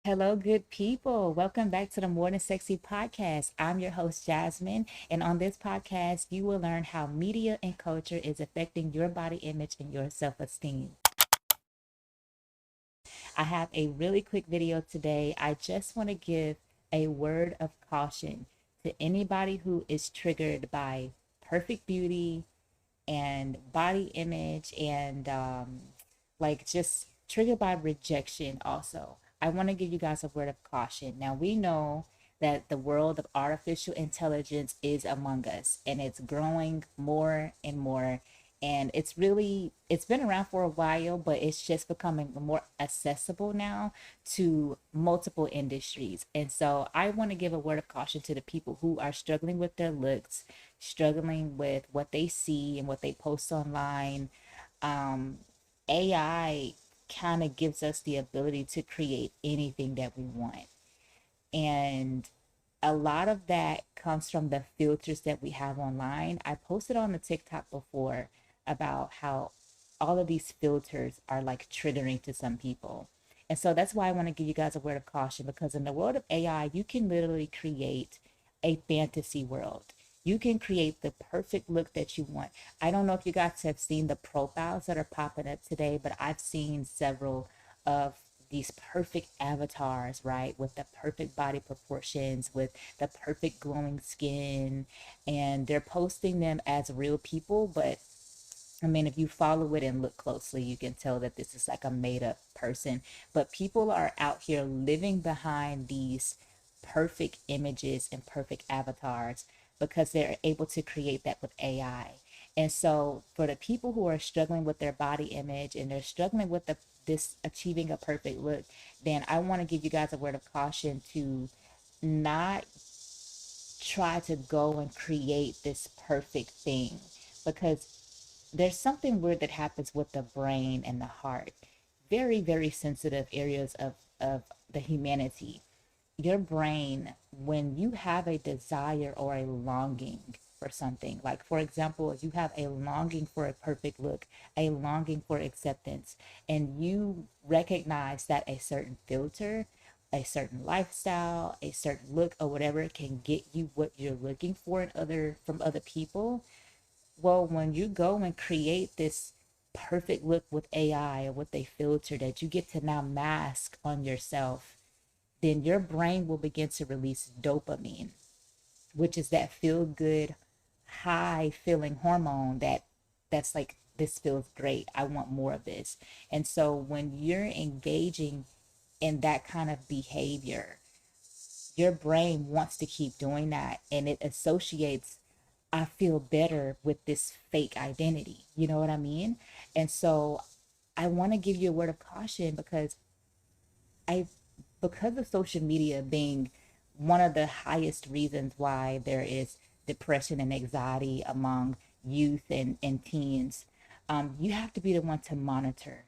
Hello, good people. Welcome back to the More Than Sexy podcast. I'm your host, Jasmine. And on this podcast, you will learn how media and culture is affecting your body image and your self esteem. I have a really quick video today. I just want to give a word of caution to anybody who is triggered by perfect beauty and body image and like just triggered by rejection also. I want to give you guys a word of caution. Now we know that the world of artificial intelligence is among us and it's growing more and more, and it's been around for a while, but it's just becoming more accessible now to multiple industries. And so I want to give a word of caution to the people who are struggling with their looks, struggling with what they see and what they post online. um, AI kind of gives us the ability to create anything that we want. And a lot of that comes from the filters that we have online. I posted on the TikTok before about how all of these filters are like triggering to some people. And so that's why I want to give you guys a word of caution, because in the world of AI, you can literally create a fantasy world. You can create the perfect look that you want. I don't know if you guys have seen the profiles that are popping up today, but I've seen several of these perfect avatars, right? With the perfect body proportions, with the perfect glowing skin. And they're posting them as real people. But I mean, if you follow it and look closely, you can tell that this is like a made up person. But people are out here living behind these perfect images and perfect avatars because they're able to create that with AI. And so for the people who are struggling with their body image and they're struggling with this achieving a perfect look, then I want to give you guys a word of caution to not try to go and create this perfect thing, because there's something weird that happens with the brain and the heart. Very, very sensitive areas of the humanity. Your brain, when you have a desire or a longing for something, like for example, if you have a longing for a perfect look, a longing for acceptance, and you recognize that a certain filter, a certain lifestyle, a certain look, or whatever can get you what you're looking for in other from other people. Well, when you go and create this perfect look with AI or with a filter that you get to now mask on yourself, then your brain will begin to release dopamine, which is that feel good, high feeling hormone that's like, this feels great. I want more of this. And so when you're engaging in that kind of behavior, your brain wants to keep doing that, and it associates I feel better with this fake identity. You know what I mean? And so I want to give you a word of caution, I because of social media being one of the highest reasons why there is depression and anxiety among youth and teens. You have to be the one to monitor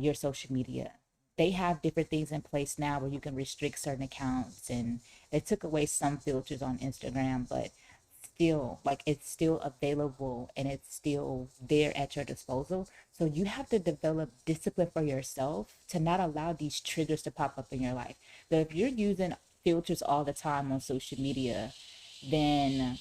your social media. They have different things in place now where you can restrict certain accounts, and they took away some filters on Instagram, but still, like, it's still available and it's still there at your disposal. So you have to develop discipline for yourself to not allow these triggers to pop up in your life. So if you're using filters all the time on social media, then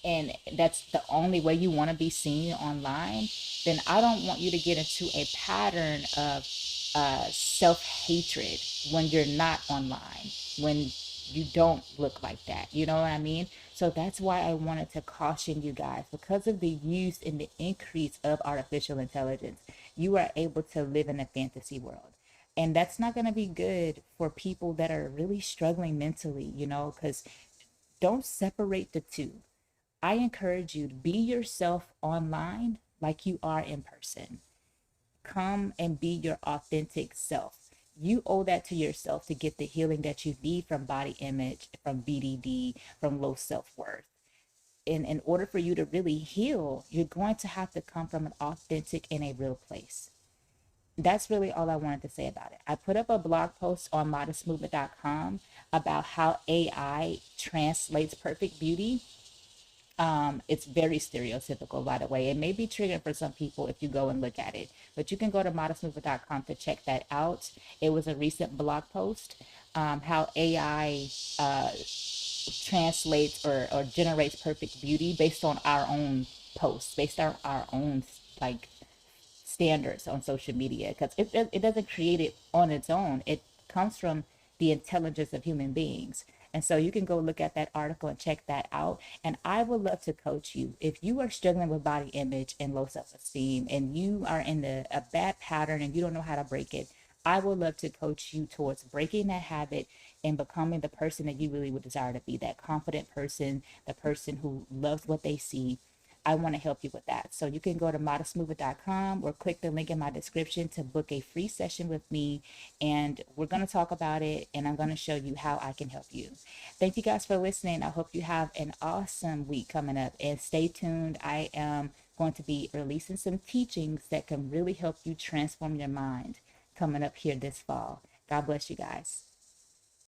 and that's the only way you want to be seen online, then I don't want you to get into a pattern of self hatred when you're not online, when you don't look like that. You know what I mean? So that's why I wanted to caution you guys, because of the use and the increase of artificial intelligence, you are able to live in a fantasy world. And that's not going to be good for people that are really struggling mentally, because don't separate the two. I encourage you to be yourself online like you are in person. Come and be your authentic self. You owe that to yourself to get the healing that you need from body image, from BDD, from low self worth. And in order for you to really heal, you're going to have to come from an authentic and a real place. That's really all I wanted to say about it. I put up a blog post on modestmovement.com about how AI translates perfect beauty, It's very stereotypical, by the way. It may be triggering for some people if you go and look at it, but you can go to modestmover.com to check that out. It was a recent blog post, how AI translates or generates perfect beauty based on our own posts, based on our own like standards on social media, because it doesn't create it on its own. It comes from the intelligence of human beings. And so you can go look at that article and check that out. And I would love to coach you. If you are struggling with body image and low self-esteem and you are in a bad pattern and you don't know how to break it, I would love to coach you towards breaking that habit and becoming the person that you really would desire to be, that confident person, the person who loves what they see. I want to help you with that. So you can go to modestmover.com or click the link in my description to book a free session with me. And we're going to talk about it and I'm going to show you how I can help you. Thank you guys for listening. I hope you have an awesome week coming up and stay tuned. I am going to be releasing some teachings that can really help you transform your mind coming up here this fall. God bless you guys.